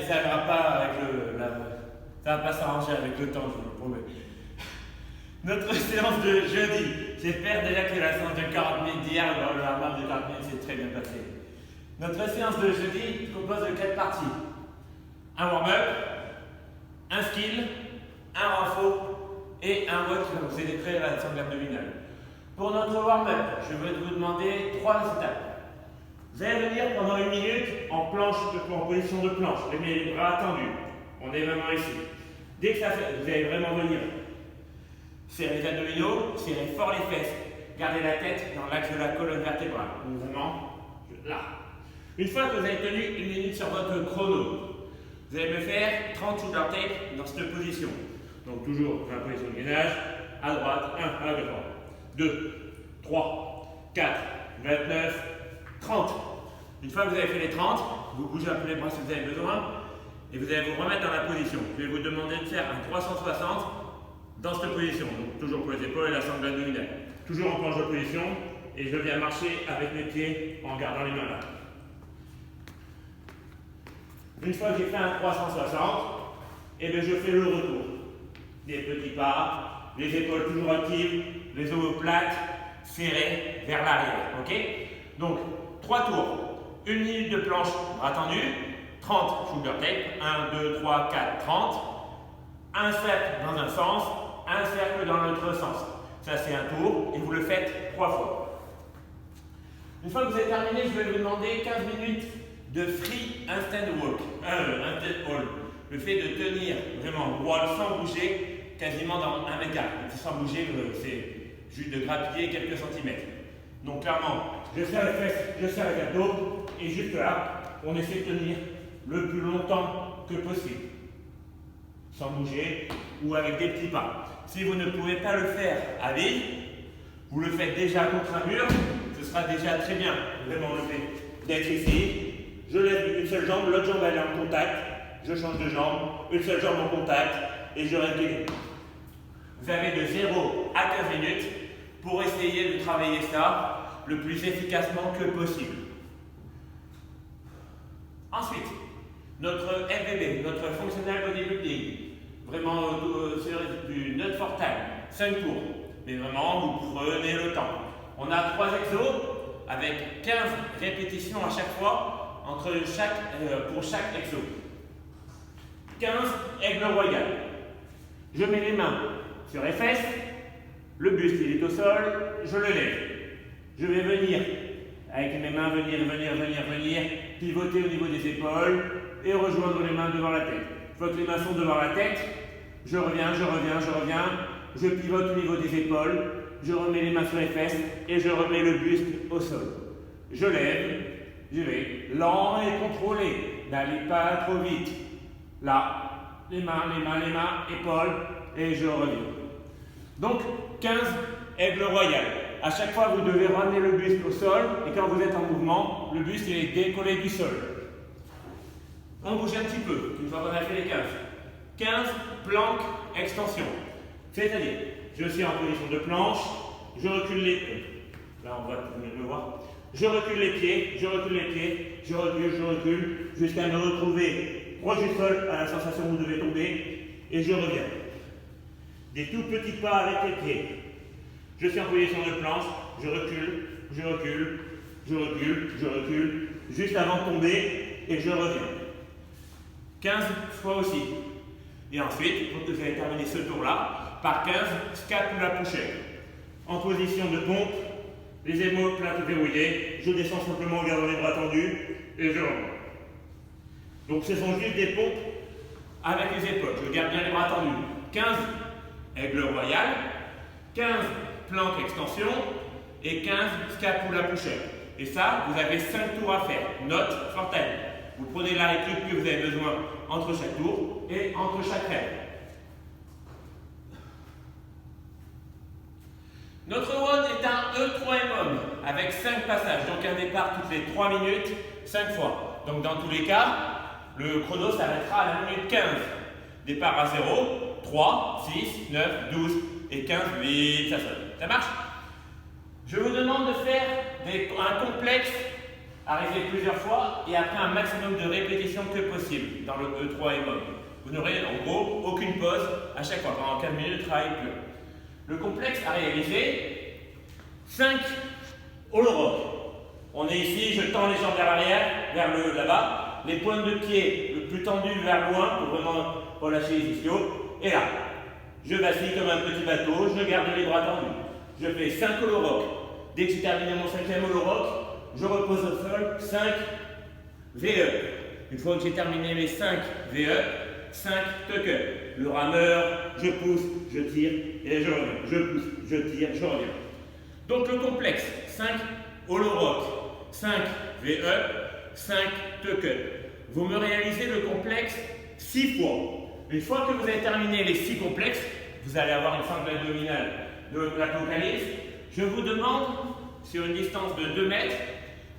Ça va pas avec ça va pas s'arranger avec le temps, je vous le promets. Notre séance de jeudi, j'espère déjà que la séance de 40 minutes d'hier, le warm-up de 40 minutes s'est très bien passé. Notre séance de jeudi compose de 4 parties. Un warm-up, un skill, un renfort et un WOD qui va vous aider très à la sangle abdominale. Pour notre warm-up, je vais vous demander 3 étapes. Vous allez venir pendant 1 minute en position de planche, les bras tendus. On est vraiment ici. Dès que ça fait, vous allez vraiment venir serrer les abdominaux, serrer fort les fesses, gardez la tête dans l'axe de la colonne vertébrale. Donc vraiment, là. Une fois que vous avez tenu 1 minute sur votre chrono, vous allez me faire 30 shoulder tape dans cette position. Donc toujours dans la position de gainage, à droite, 1, à la droite, 2, 3, 4, 29, 30. Une fois que vous avez fait les 30, vous bougez un peu les bras si vous avez besoin et vous allez vous remettre dans la position. Je vais vous demander de faire un 360 dans cette position. Donc toujours pour les épaules et la sangle abdominale. Toujours en planche de position et je viens marcher avec mes pieds en gardant les mains là. Une fois que j'ai fait un 360, et bien je fais le retour. Des petits pas, les épaules toujours actives, les omoplates serrées vers l'arrière. Ok? Donc 3 tours. 1 minute de planche, bras tendus, 30 shoulder tape, 1, 2, 3, 4, 30. Un cercle dans un sens, un cercle dans l'autre sens. Ça c'est un tour et vous le faites 3 fois. Une fois que vous avez terminé, je vais vous demander 15 minutes de free handstand walk, handstand hold. Le fait de tenir vraiment droit sans bouger, quasiment dans 1 mètre carré. Sans bouger, c'est juste de grappiller quelques centimètres. Donc clairement, je serre les fesses, je serre les abdos, et juste là, on essaie de tenir le plus longtemps que possible. Sans bouger ou avec des petits pas. Si vous ne pouvez pas le faire à vide, vous le faites déjà contre un mur, ce sera déjà très bien. Vraiment le fait d'être ici, je lève une seule jambe, l'autre jambe elle est en contact, je change de jambe, une seule jambe en contact, et je reste debout. Vous avez de 0 à 15 minutes pour essayer de travailler ça le plus efficacement que possible. Ensuite, notre FBB, notre Functional Bodybuilding, vraiment sur du Nut for Time, 5 tours. Mais vraiment, vous prenez le temps. On a 3 exos avec 15 répétitions à chaque fois pour chaque exo. 15 aigle royal. Je mets les mains sur les fesses, le buste il est au sol, je le lève. Je vais venir, avec mes mains, venir, pivoter au niveau des épaules et rejoindre les mains devant la tête. Une fois que les mains sont devant la tête, je reviens, je pivote au niveau des épaules, je remets les mains sur les fesses et je remets le buste au sol. Je lève, je vais lent et contrôlé, n'allez pas trop vite. Là, les mains, épaules et je reviens. Donc 15 aigle royal. À chaque fois, vous devez ramener le buste au sol et quand vous êtes en mouvement, le buste il est décollé du sol. On bouge un petit peu, une fois qu'on a fait les 15. 15 planques extension. C'est-à-dire, je suis en position de planche, je recule les pieds. Là, on va venir me voir. Je recule les pieds, je recule, jusqu'à me retrouver proche du sol à la sensation où vous devez tomber et je reviens. Des tout petits pas avec les pieds. Je suis en position de planche, je recule, juste avant de tomber et je reviens. 15 fois aussi. Et ensuite, quand vous avez terminé ce tour-là, par 15, scapula push-up. En position de pompe, les omoplates verrouillées, je descends simplement en gardant les bras tendus et je remonte. Donc ce sont juste des pompes avec les épaules. Je garde bien les bras tendus. 15 aigle royal, 15 planques extension et 15 scapula push-up. Et ça, vous avez 5 tours à faire. Note fortale. Vous prenez la récup que vous avez besoin entre chaque tour et entre chaque rêve. Notre WOD est un E3M avec 5 passages, donc un départ toutes les 3 minutes, 5 fois. Donc dans tous les cas, le chrono s'arrêtera à la minute 15. Départ à 0, 3, 6, 9, 12 et 15, 8, ça sonne. Ça marche? Je vous demande de faire un complexe, arriver plusieurs fois et après un maximum de répétitions que possible dans le E3M. Vous n'aurez en gros aucune pause à chaque fois. Pendant 15 minutes, travail pur. Le complexe à réaliser, 5 hollow rock. On est ici, je tends les jambes vers l'arrière, vers le là-bas, les pointes de pied le plus tendues vers loin pour vraiment relâcher les ischios. Et là, je vacille comme un petit bateau, je garde les bras tendus. Je fais 5 hollow rock. Dès que j'ai terminé mon 5e hollow rock, je repose au sol, 5 VE. Une fois que j'ai terminé mes 5 VE, 5 tuck-up. Le rameur, je pousse, je tire et je reviens. Je pousse, je tire, je reviens. Donc le complexe, 5 hollow rock, 5 VE, 5 tuck-up. Vous me réalisez le complexe 6 fois. Une fois que vous avez terminé les 6 complexes, vous allez avoir une sangle abdominale de la localise. Je vous demande, sur une distance de 2 mètres,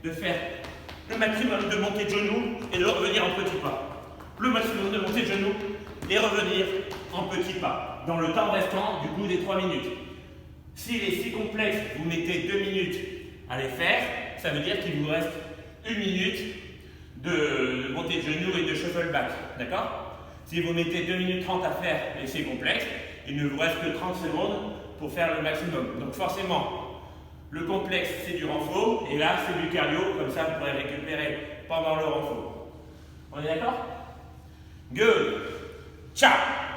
de faire le maximum de montée de genoux et de revenir en petits pas. Le maximum de montée de genoux et revenir en petits pas, dans le temps restant du coup des 3 minutes. Si les 6 complexes, vous mettez 2 minutes à les faire, ça veut dire qu'il vous reste 1 minute de montée de genoux et de shuffle back. D'accord? Si vous mettez 2 minutes 30 à faire les 6 complexes, il ne vous reste que 30 secondes pour faire le maximum. Donc forcément, le complexe c'est du renfort et là c'est du cardio, comme ça vous pourrez récupérer pendant le renfort. On est d'accord? Good! Ciao!